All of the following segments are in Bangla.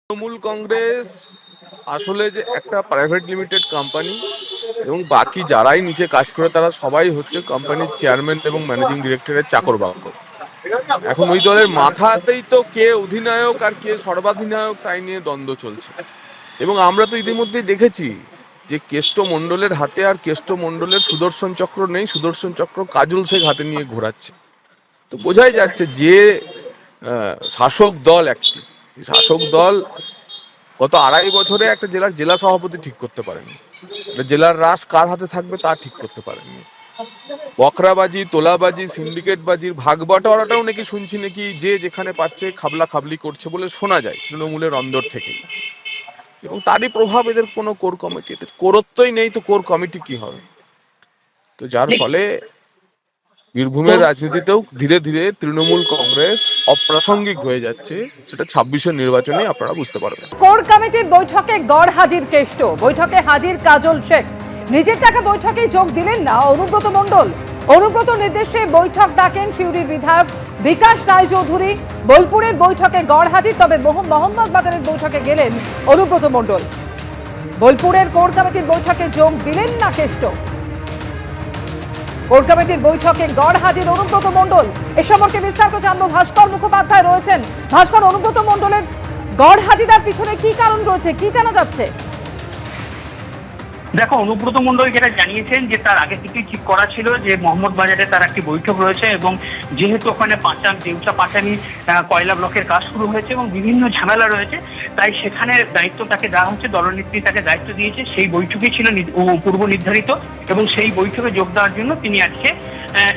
তৃণমূল কংগ্রেস আসলে যে একটা প্রাইভেট লিমিটেড কোম্পানি এবং বাকি যারাই নিচে কাজ করে তারা সবাই হচ্ছে কোম্পানির চেয়ারম্যান এবং ম্যানেজিং ডিরেক্টরের চাকর বাকর। এখন ওই দলের মাথাতেই তো কে অধিনায়ক আর কে সর্বাধিনায়ক তাই নিয়ে দ্বন্দ্ব চলছে। এবং আমরা তো ইতিমধ্যেই দেখেছি যে কেষ্ট মণ্ডলের হাতে আর কেষ্ট মণ্ডলের সুদর্শন চক্র নেই, সুদর্শন চক্র কাজল শেখ হাতে নিয়ে ঘোরাচ্ছে। তো বোঝাই যাচ্ছে যে শাসক দল একটি শাসক দল গত 2.5 বছরে একটা জেলার জেলা সভাপতি ঠিক করতে পারেনি, জেলার রাস কার হাতে থাকবে তা ঠিক করতে পারেনি। বকরাবাজি, তোলাবাজি, সিন্ডিকেটবাজির ভাগ বাটোয়ারাটাও নাকি শুনছি নাকি যে যেখানে পাচ্ছে খাবলা খাবলি করছে বলে শোনা যায় তৃণমূলের অন্দর থেকে। এবং তারই প্রভাব এদের কোনো কোর কমিটি, এদের কোরত্বই নেই, তো কোর কমিটি কি হবে? তো যার ফলে বীরভূমের রাজনীতিতেও ধীরে ধীরে তৃণমূল কংগ্রেস অপ্রাসঙ্গিক হয়ে যাচ্ছে, সেটা 26-এর নির্বাচনে আপনারা বুঝতে পারবেন। কোর কমিটির বৈঠকে গড় হাজির কেষ্ট, বৈঠকে হাজির কাজল শেখ। নিজের টাকা বৈঠকে যোগ দিলেন না অনুব্রত মণ্ডল। অনুব্রত নির্দেশে বৈঠক ডাকেন সিউড়ির বিধায়ক বিকাশ রায়চৌধুরী। বোলপুরের বৈঠকে গড় হাজির, তবে মোহাম্মদ বাজারের বৈঠকে গেলেন অনুব্রত মণ্ডল। বোলপুরের কোর কমিটির বৈঠকে যোগ দিলেন না কেষ্ট। কোর কমিটির বৈঠকে গড় হাজির অনুব্রত মণ্ডল। এ সম্পর্কে বিস্তারিত জানবো, ভাস্কর মুখোপাধ্যায় রয়েছেন। ভাস্কর, অনুব্রত মণ্ডলের গড় হাজিরার পিছনে কি কারণ রয়েছে, কি জানা যাচ্ছে? দেখো, অনুব্রত মণ্ডল যেটা জানিয়েছেন যে তার আগে থেকেই ঠিক করা ছিল যে মোহাম্মদ বাজারে তার একটি বৈঠক রয়েছে, এবং যেহেতু ওখানে দেউচা পাচানি কয়লা ব্লকের কাজ শুরু হয়েছে এবং বিভিন্ন ঝামেলা রয়েছে, তাই সেখানে দায়িত্ব তাকে দেওয়া হচ্ছে, দলনেত্রী তাকে দায়িত্ব দিয়েছে। সেই বৈঠকই ছিল পূর্ব নির্ধারিত এবং সেই বৈঠকে যোগ দেওয়ার জন্য তিনি আজকে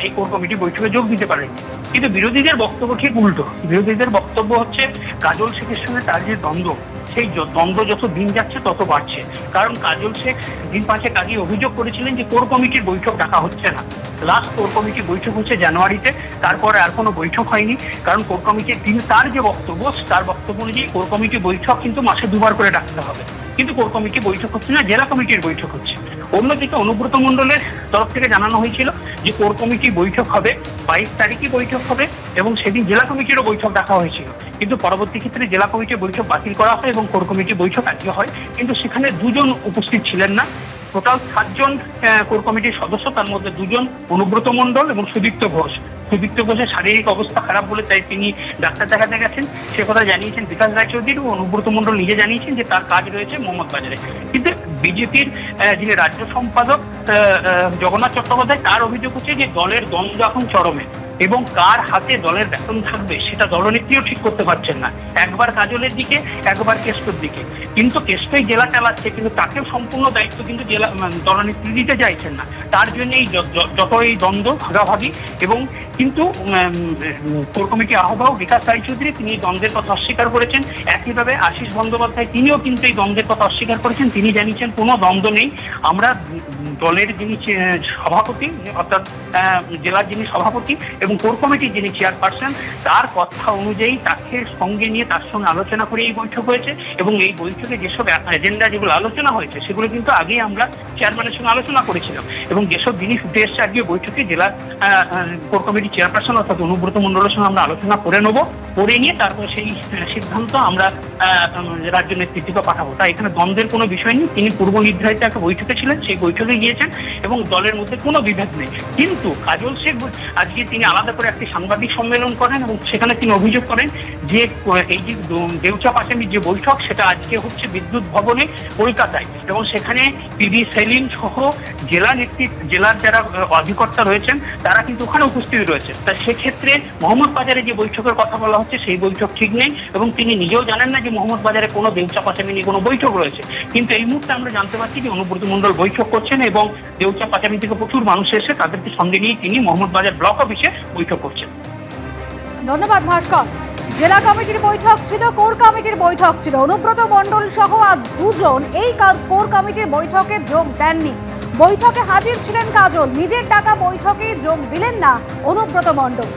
এই কোর কমিটি বৈঠকে যোগ দিতে পারেন। কিন্তু বিরোধীদের বক্তব্য ঠিক উল্টো। বিরোধীদের বক্তব্য হচ্ছে কাজল শেখের সঙ্গে তার যে দ্বন্দ্ব, সেই দ্বন্দ্ব যত দিন যাচ্ছে তত বাড়ছে। কারণ কাজল শেখ দিন 5 আগে অভিযোগ করেছিলেন যে কোর কমিটির বৈঠক ডাকা হচ্ছে না। লাস্ট কোর কমিটির বৈঠক হচ্ছে জানুয়ারিতে, তারপরে আর কোনো বৈঠক হয়নি। কারণ কোর কমিটির তার যে বক্তব্য, তার বক্তব্য অনুযায়ী কোর কমিটির বৈঠক কিন্তু মাসে 2বার করে ডাকতে হবে, কিন্তু কোর কমিটি বৈঠক হচ্ছে না, জেলা কমিটির বৈঠক হচ্ছে। অন্যদিকে অনুব্রত মণ্ডলের তরফ থেকে জানানো হয়েছিল যে কোর কমিটি বৈঠক হবে 22 তারিখে বৈঠক হবে, এবং সেদিন জেলা কমিটিরও বৈঠক ডাকা হয়েছিল। কিন্তু পরবর্তী ক্ষেত্রে জেলা কমিটির বৈঠক বাতিল করা হয় এবং কোর কমিটির বৈঠক আজকে হয়। কিন্তু সেখানে 2জন উপস্থিত ছিলেন না। টোটাল 7জন কোর কমিটির সদস্য, তার মধ্যে 2জন অনুব্রত মণ্ডল এবং সুদীপ্ত ঘোষ। সুদীপ্ত ঘোষের শারীরিক অবস্থা খারাপ বলে তাই তিনি ডাক্তার দেখাতে গেছেন, সে কথা জানিয়েছেন বিকাশ রায়চৌধুরী। ও অনুব্রত মণ্ডল নিজে জানিয়েছেন যে তার কাজ রয়েছে মোহাম্মদ বাজারে। কিন্তু বিজেপির যিনি রাজ্য সম্পাদক জগন্নাথ চট্টোপাধ্যায়, তার অভিযোগ হচ্ছে যে দলের দ্বন্দ্ব এখন চরমে, এবং কার হাতে দলের বেতন থাকবে সেটা দলনেত্রীও ঠিক করতে পারছেন না। একবার কাজলের দিকে, একবার কেষ্টর দিকে। কিন্তু কেষ্টই জেলা চালাচ্ছে, কিন্তু তাকেও সম্পূর্ণ দায়িত্ব কিন্তু জেলা দলনেত্রী দিতে চাইছেন না। তার জন্য এই যত এই দ্বন্দ্ব ভাগাভাগি। এবং কিন্তু কোর কমিটি আহ্বায়ক বিকাশ রায়চৌধুরী তিনি দ্বন্দ্বের কথা অস্বীকার করেছেন। একইভাবে আশিস বন্দ্যোপাধ্যায় তিনিও কিন্তু এই দ্বন্দ্বের কথা অস্বীকার করেছেন। তিনি জানিয়েছেন কোনো দ্বন্দ্ব নেই। আমরা দলের যিনি সভাপতি, অর্থাৎ জেলার যিনি সভাপতি এবং কোর কমিটির যিনি চেয়ারপারসন, তার কথা অনুযায়ী তাকে সঙ্গে নিয়ে তার সঙ্গে আলোচনা করে এই বৈঠক হয়েছে। এবং এই বৈঠকে যেসব এজেন্ডা যেগুলো আলোচনা হয়েছে সেগুলো কিন্তু আগেই আমরা চেয়ারম্যানের সঙ্গে আলোচনা করেছিলাম। এবং যেসব জিনিস উঠে এসছে আজকে বৈঠকে জেলা কোর কমিটির চেয়ারপারসন অর্থাৎ অনুব্রত মণ্ডলের সঙ্গে আমরা আলোচনা করে নেবো, করে নিয়ে তারপর সেই সিদ্ধান্ত আমরা রাজ্য নেতৃত্বকে পাঠাবো। তাই এখানে দ্বন্দ্বের কোনো বিষয় নেই। তিনি পূর্ব নির্ধারিত একটা বৈঠকে ছিলেন, সেই বৈঠকে গিয়েছেন এবং দলের মধ্যে কোনো বিভেদ নেই। কিন্তু কাজল শেখ আজকে তিনি আলাদা করে একটি সাংবাদিক সম্মেলন করেন এবং সেখানে তিনি অভিযোগ করেন যে এই যে দেউচা পাচামির যে বৈঠক, সেটা আজকে হচ্ছে বিদ্যুৎ ভবনে কলকাতায়, এবং সেখানে পিবি সেলিম সহ জেলার যারা অধিকর্তা রয়েছেন তারা কিন্তু ওখানে উপস্থিত রয়েছে। তা সেক্ষেত্রে মোহাম্মদ বাজারে যে বৈঠকের কথা বলা হচ্ছে সেই বৈঠক ঠিক নেই, এবং তিনি নিজেও জানেন না যে মোহাম্মদ বাজারে কোনো দেউচা পাচামি নিয়ে কোনো বৈঠক রয়েছে। কিন্তু এই মুহূর্তে আমরা জানতে পারছি যে অনুব্রত মণ্ডল বৈঠক করছেন এবং দেউচা পাচামি থেকে প্রচুর মানুষ এসে তাদেরকে সঙ্গে নিয়ে তিনি মোহাম্মদ বাজার ব্লক অফিসে বৈঠক করছেন। ধন্যবাদ ভাস্কর। জেলা কমিটির বৈঠক ছিল, কোর কমিটির বৈঠক ছিল। অনুব্রত মণ্ডল সহ আজ 2জন এই কোর কমিটির বৈঠকে যোগ দেননি। বৈঠকে হাজির ছিলেন কাজল, নিজের টাকা বৈঠকে যোগ দিলেন না অনুব্রত মণ্ডল।